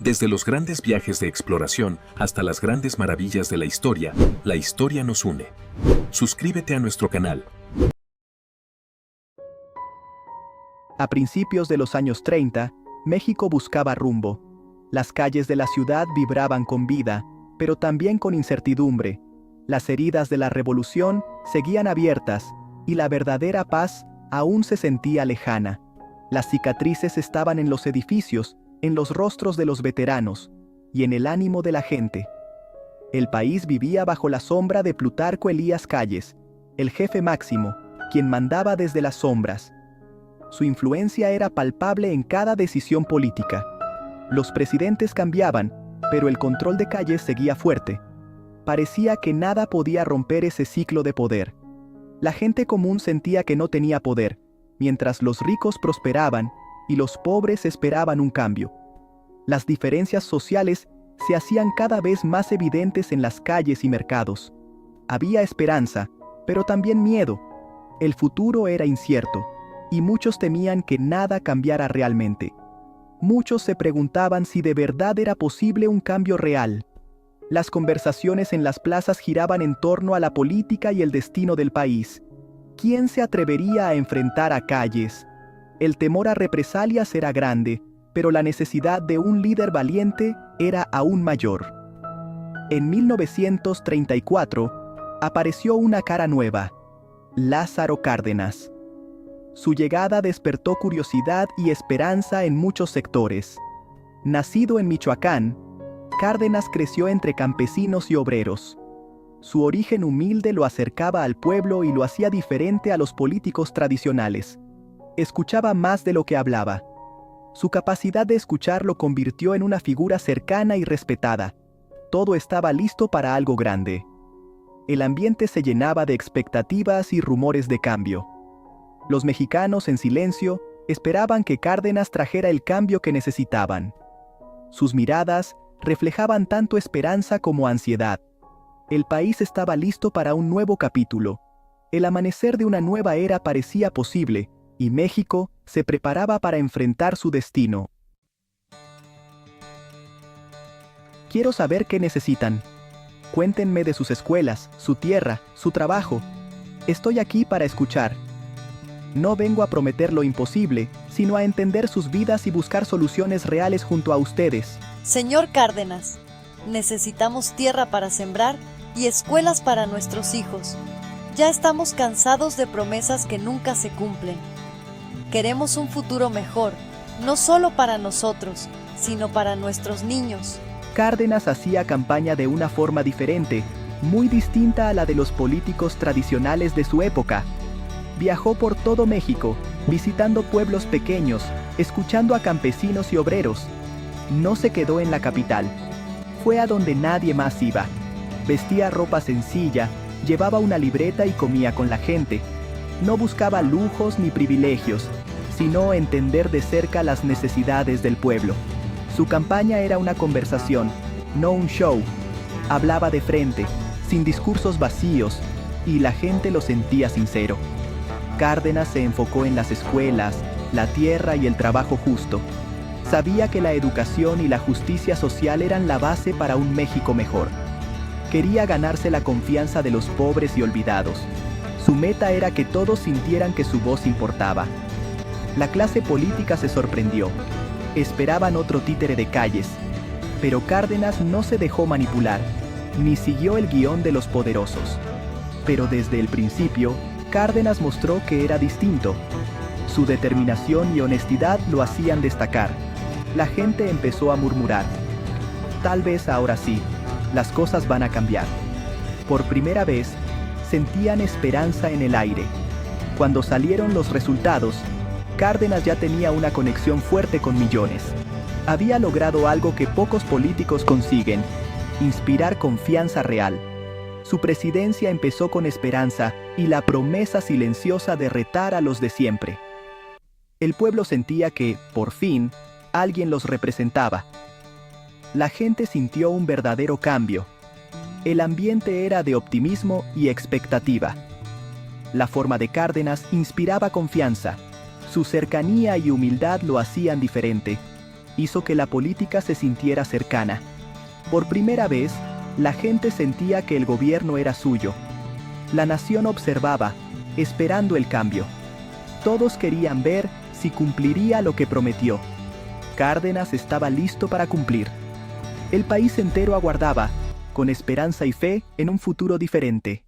Desde los grandes viajes de exploración hasta las grandes maravillas de la historia nos une. Suscríbete a nuestro canal. A principios de los años 30, México buscaba rumbo. Las calles de la ciudad vibraban con vida, pero también con incertidumbre. Las heridas de la revolución seguían abiertas, y la verdadera paz aún se sentía lejana. Las cicatrices estaban en los edificios, en los rostros de los veteranos, y en el ánimo de la gente. El país vivía bajo la sombra de Plutarco Elías Calles, el jefe máximo, quien mandaba desde las sombras. Su influencia era palpable en cada decisión política. Los presidentes cambiaban, pero el control de Calles seguía fuerte. Parecía que nada podía romper ese ciclo de poder. La gente común sentía que no tenía poder, mientras los ricos prosperaban y los pobres esperaban un cambio. Las diferencias sociales se hacían cada vez más evidentes en las calles y mercados. Había esperanza, pero también miedo. El futuro era incierto, y muchos temían que nada cambiara realmente. Muchos se preguntaban si de verdad era posible un cambio real. Las conversaciones en las plazas giraban en torno a la política y el destino del país. ¿Quién se atrevería a enfrentar a Calles? El temor a represalias era grande, pero la necesidad de un líder valiente era aún mayor. En 1934, apareció una cara nueva: Lázaro Cárdenas. Su llegada despertó curiosidad y esperanza en muchos sectores. Nacido en Michoacán, Cárdenas creció entre campesinos y obreros. Su origen humilde lo acercaba al pueblo y lo hacía diferente a los políticos tradicionales. Escuchaba más de lo que hablaba. Su capacidad de escuchar lo convirtió en una figura cercana y respetada. Todo estaba listo para algo grande. El ambiente se llenaba de expectativas y rumores de cambio. Los mexicanos, en silencio, esperaban que Cárdenas trajera el cambio que necesitaban. Sus miradas reflejaban tanto esperanza como ansiedad. El país estaba listo para un nuevo capítulo. El amanecer de una nueva era parecía posible, y México se preparaba para enfrentar su destino. Quiero saber qué necesitan. Cuéntenme de sus escuelas, su tierra, su trabajo. Estoy aquí para escuchar. No vengo a prometer lo imposible, sino a entender sus vidas y buscar soluciones reales junto a ustedes. Señor Cárdenas, necesitamos tierra para sembrar y escuelas para nuestros hijos. Ya estamos cansados de promesas que nunca se cumplen. Queremos un futuro mejor, no solo para nosotros, sino para nuestros niños. Cárdenas hacía campaña de una forma diferente, muy distinta a la de los políticos tradicionales de su época. Viajó por todo México, visitando pueblos pequeños, escuchando a campesinos y obreros. No se quedó en la capital. Fue a donde nadie más iba. Vestía ropa sencilla, llevaba una libreta y comía con la gente. No buscaba lujos ni privilegios, sino entender de cerca las necesidades del pueblo. Su campaña era una conversación, no un show. Hablaba de frente, sin discursos vacíos, y la gente lo sentía sincero. Cárdenas se enfocó en las escuelas, la tierra y el trabajo justo. Sabía que la educación y la justicia social eran la base para un México mejor. Quería ganarse la confianza de los pobres y olvidados. Su meta era que todos sintieran que su voz importaba. La clase política se sorprendió. Esperaban otro títere de Calles. Pero Cárdenas no se dejó manipular, ni siguió el guión de los poderosos. Pero desde el principio, Cárdenas mostró que era distinto. Su determinación y honestidad lo hacían destacar. La gente empezó a murmurar: tal vez ahora sí, las cosas van a cambiar. Por primera vez, sentían esperanza en el aire. Cuando salieron los resultados, Cárdenas ya tenía una conexión fuerte con millones. Había logrado algo que pocos políticos consiguen: inspirar confianza real. Su presidencia empezó con esperanza y la promesa silenciosa de retar a los de siempre. El pueblo sentía que, por fin, alguien los representaba. La gente sintió un verdadero cambio. El ambiente era de optimismo y expectativa. La forma de Cárdenas inspiraba confianza. Su cercanía y humildad lo hacían diferente. hizo que la política se sintiera cercana. Por primera vez, la gente sentía que el gobierno era suyo. La nación observaba, esperando el cambio. Todos querían ver si cumpliría lo que prometió. Cárdenas estaba listo para cumplir. El país entero aguardaba, con esperanza y fe en un futuro diferente.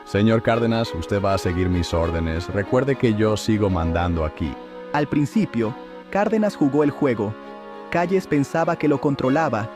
Señor Cárdenas, usted va a seguir mis órdenes. Recuerde que yo sigo mandando aquí. Al principio, Cárdenas jugó el juego. Calles pensaba que lo controlaba,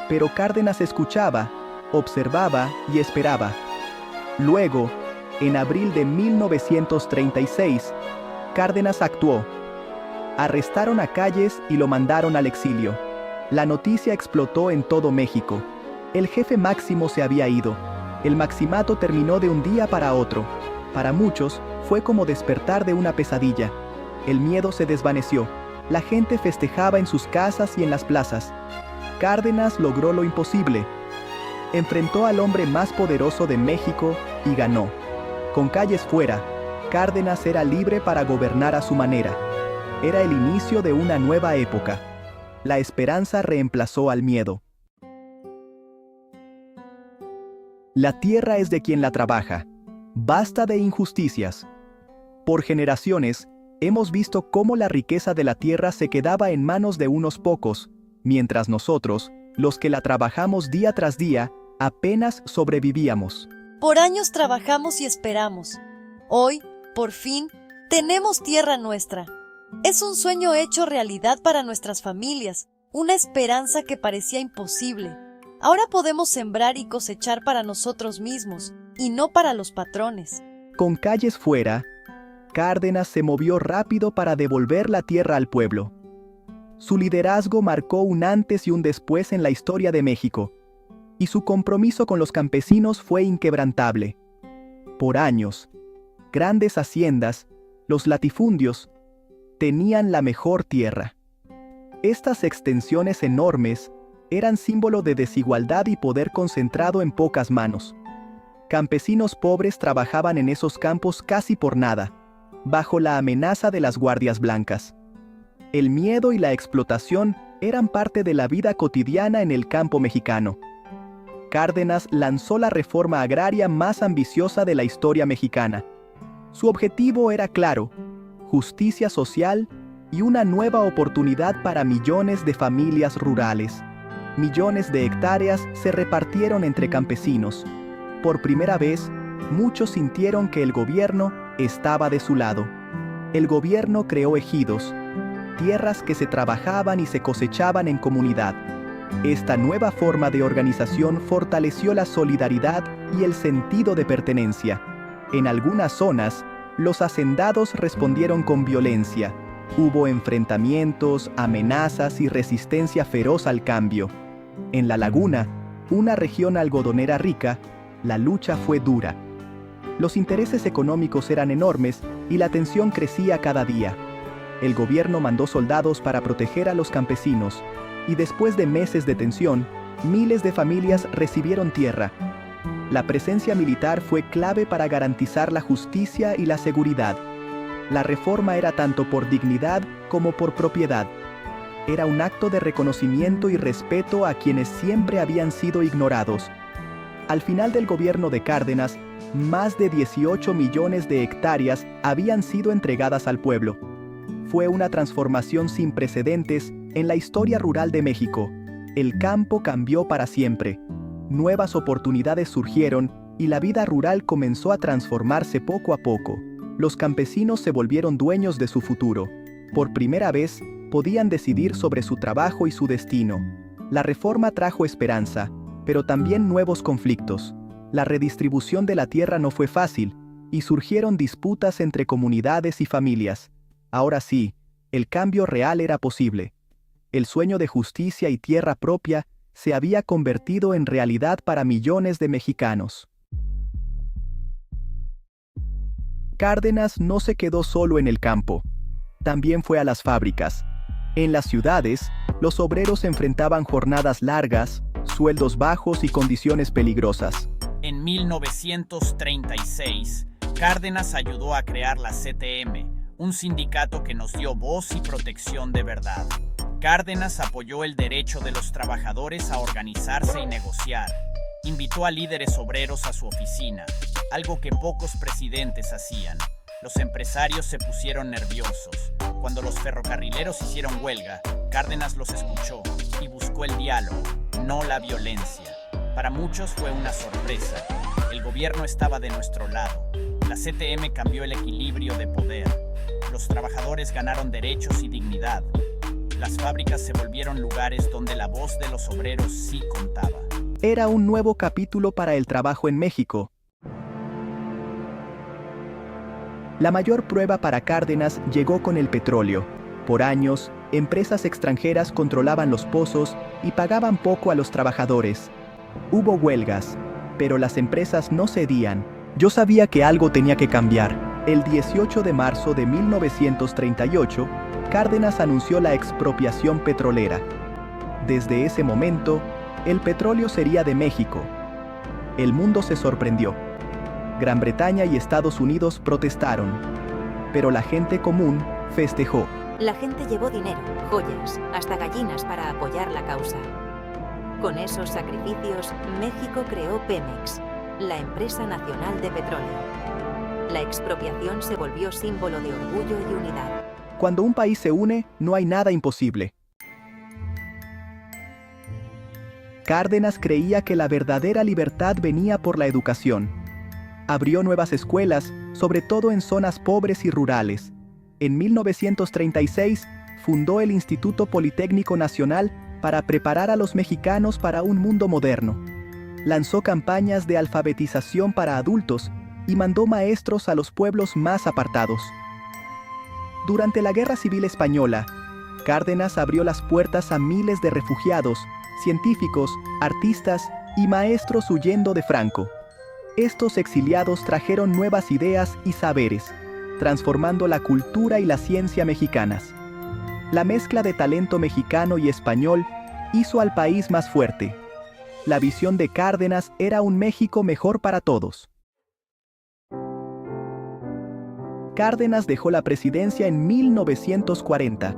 pero Cárdenas escuchaba, observaba y esperaba. Luego, en abril de 1936, Cárdenas actuó. Arrestaron a Calles y lo mandaron al exilio. La noticia explotó en todo México. El jefe máximo se había ido. El maximato terminó de un día para otro. Para muchos, fue como despertar de una pesadilla. El miedo se desvaneció. La gente festejaba en sus casas y en las plazas. Cárdenas logró lo imposible. Enfrentó al hombre más poderoso de México y ganó. Con Calles fuera, Cárdenas era libre para gobernar a su manera. Era el inicio de una nueva época. La esperanza reemplazó al miedo. La tierra es de quien la trabaja. Basta de injusticias. Por generaciones, hemos visto cómo la riqueza de la tierra se quedaba en manos de unos pocos, mientras nosotros, los que la trabajamos día tras día, apenas sobrevivíamos. Por años trabajamos y esperamos. Hoy, por fin, tenemos tierra nuestra. Es un sueño hecho realidad para nuestras familias, una esperanza que parecía imposible. Ahora podemos sembrar y cosechar para nosotros mismos, y no para los patrones. Con Calles fuera, Cárdenas se movió rápido para devolver la tierra al pueblo. Su liderazgo marcó un antes y un después en la historia de México, y su compromiso con los campesinos fue inquebrantable. Por años, grandes haciendas, los latifundios, tenían la mejor tierra. Estas extensiones enormes eran símbolo de desigualdad y poder concentrado en pocas manos. Campesinos pobres trabajaban en esos campos casi por nada, bajo la amenaza de las guardias blancas. El miedo y la explotación eran parte de la vida cotidiana en el campo mexicano. Cárdenas lanzó la reforma agraria más ambiciosa de la historia mexicana. Su objetivo era claro: justicia social y una nueva oportunidad para millones de familias rurales. Millones de hectáreas se repartieron entre campesinos. Por primera vez, muchos sintieron que el gobierno estaba de su lado. El gobierno creó ejidos, tierras que se trabajaban y se cosechaban en comunidad. Esta nueva forma de organización fortaleció la solidaridad y el sentido de pertenencia. En algunas zonas, los hacendados respondieron con violencia. Hubo enfrentamientos, amenazas y resistencia feroz al cambio. En La Laguna, una región algodonera rica, la lucha fue dura. Los intereses económicos eran enormes y la tensión crecía cada día. El gobierno mandó soldados para proteger a los campesinos, y después de meses de tensión, miles de familias recibieron tierra. La presencia militar fue clave para garantizar la justicia y la seguridad. La reforma era tanto por dignidad como por propiedad. Era un acto de reconocimiento y respeto a quienes siempre habían sido ignorados. Al final del gobierno de Cárdenas, más de 18 millones de hectáreas habían sido entregadas al pueblo. Fue una transformación sin precedentes en la historia rural de México. El campo cambió para siempre. Nuevas oportunidades surgieron y la vida rural comenzó a transformarse poco a poco. Los campesinos se volvieron dueños de su futuro. Por primera vez, podían decidir sobre su trabajo y su destino. La reforma trajo esperanza, pero también nuevos conflictos. La redistribución de la tierra no fue fácil, y surgieron disputas entre comunidades y familias. Ahora sí, el cambio real era posible. El sueño de justicia y tierra propia se había convertido en realidad para millones de mexicanos. Cárdenas no se quedó solo en el campo. También fue a las fábricas. En las ciudades, los obreros enfrentaban jornadas largas, sueldos bajos y condiciones peligrosas. En 1936, Cárdenas ayudó a crear la CTM, un sindicato que nos dio voz y protección de verdad. Cárdenas apoyó el derecho de los trabajadores a organizarse y negociar. Invitó a líderes obreros a su oficina, algo que pocos presidentes hacían. Los empresarios se pusieron nerviosos. Cuando los ferrocarrileros hicieron huelga, Cárdenas los escuchó y buscó el diálogo, no la violencia. Para muchos fue una sorpresa. El gobierno estaba de nuestro lado. La CTM cambió el equilibrio de poder. Los trabajadores ganaron derechos y dignidad. Las fábricas se volvieron lugares donde la voz de los obreros sí contaba. Era un nuevo capítulo para el trabajo en México. La mayor prueba para Cárdenas llegó con el petróleo. Por años, empresas extranjeras controlaban los pozos y pagaban poco a los trabajadores. Hubo huelgas, pero las empresas no cedían. Yo sabía que algo tenía que cambiar. El 18 de marzo de 1938, Cárdenas anunció la expropiación petrolera. Desde ese momento, el petróleo sería de México. El mundo se sorprendió. Gran Bretaña y Estados Unidos protestaron, pero la gente común festejó. La gente llevó dinero, joyas, hasta gallinas para apoyar la causa. Con esos sacrificios, México creó Pemex, la empresa nacional de petróleo. La expropiación se volvió símbolo de orgullo y unidad. Cuando un país se une, no hay nada imposible. Cárdenas creía que la verdadera libertad venía por la educación. Abrió nuevas escuelas, sobre todo en zonas pobres y rurales. En 1936, fundó el Instituto Politécnico Nacional para preparar a los mexicanos para un mundo moderno. Lanzó campañas de alfabetización para adultos y mandó maestros a los pueblos más apartados. Durante la Guerra Civil Española, Cárdenas abrió las puertas a miles de refugiados, científicos, artistas y maestros huyendo de Franco. Estos exiliados trajeron nuevas ideas y saberes, transformando la cultura y la ciencia mexicanas. La mezcla de talento mexicano y español hizo al país más fuerte. La visión de Cárdenas era un México mejor para todos. Cárdenas dejó la presidencia en 1940,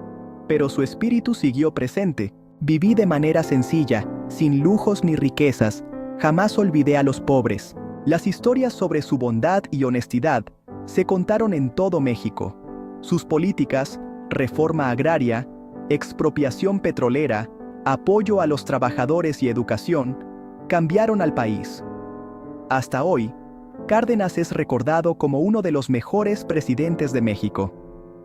pero su espíritu siguió presente. Viví de manera sencilla, sin lujos ni riquezas, jamás olvidé a los pobres. Las historias sobre su bondad y honestidad se contaron en todo México. Sus políticas, reforma agraria, expropiación petrolera, apoyo a los trabajadores y educación, cambiaron al país. Hasta hoy, Cárdenas es recordado como uno de los mejores presidentes de México.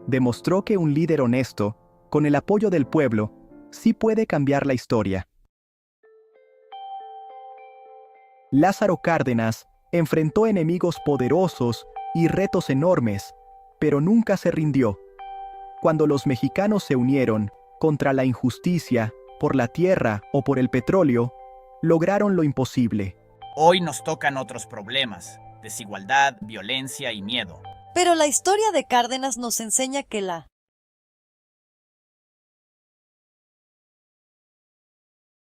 Demostró que un líder honesto, con el apoyo del pueblo, sí puede cambiar la historia. Lázaro Cárdenas enfrentó enemigos poderosos y retos enormes, pero nunca se rindió. Cuando los mexicanos se unieron contra la injusticia, por la tierra o por el petróleo, lograron lo imposible. Hoy nos tocan otros problemas: desigualdad, violencia y miedo. Pero la historia de Cárdenas nos enseña que la